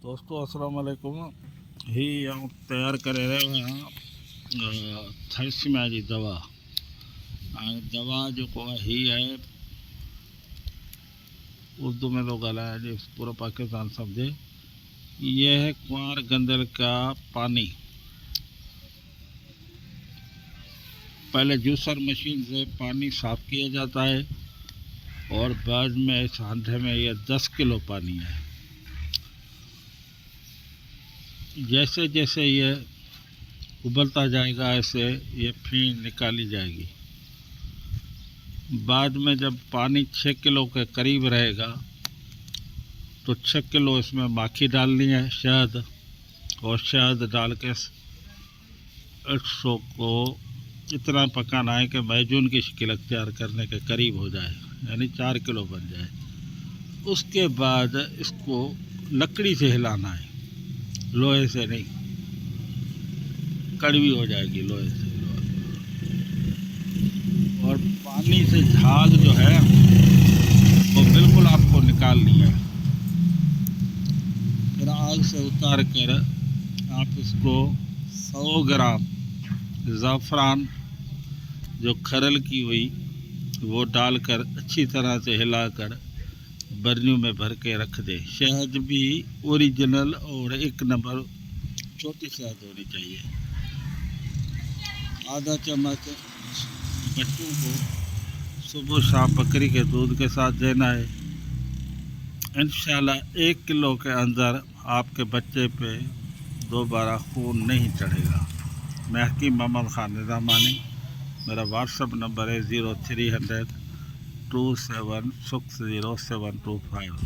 दोस्तों अस्सलाम वालेकुम। ही हम तैयार करे रहे हैं थर्सी में जी दवा दवा जो को ही है उर्दू में लोग ॻाल्हाए जी पूरा पाकिस्तान समझे। ये है कुंवर गंदल का पानी। पहले जूसर मशीन से पानी साफ किया जाता है और बाद में इस हांडे में ये 10 किलो पानी है। जैसे जैसे ये उबलता जाएगा ऐसे ये फीन निकाली जाएगी। बाद में जब पानी 6 किलो के करीब रहेगा तो 6 किलो इसमें माखी डालनी है, शहद, और शहद डाल के इसको को इतना पकाना है कि मैजून की शक्ल अख्तियार करने के करीब हो जाए, यानी 4 किलो बन जाए। उसके बाद इसको लकड़ी से हिलाना है, लोहे से नहीं, कड़वी हो जाएगी लोहे से। और पानी से झाग जो है वो बिल्कुल आपको निकालनी है। फिर आग से उतार कर आप इसको 100 ग्राम ज़ाफ़रान जो खरल की हुई वो डालकर अच्छी तरह से हिलाकर बर्नियों में भर के रख दे। शहद भी ओरिजिनल और 1 नंबर छोटी शहद होनी चाहिए। आधा चम्मच बच्चों को सुबह शाम बकरी के दूध के साथ देना है। इंशाल्लाह 1 किलो के अंदर आपके बच्चे पे दोबारा खून नहीं चढ़ेगा। मैं हकीम मोहम्मद खान निज़ामानी, मेरा व्हाट्सएप नंबर है 0300 2760 725।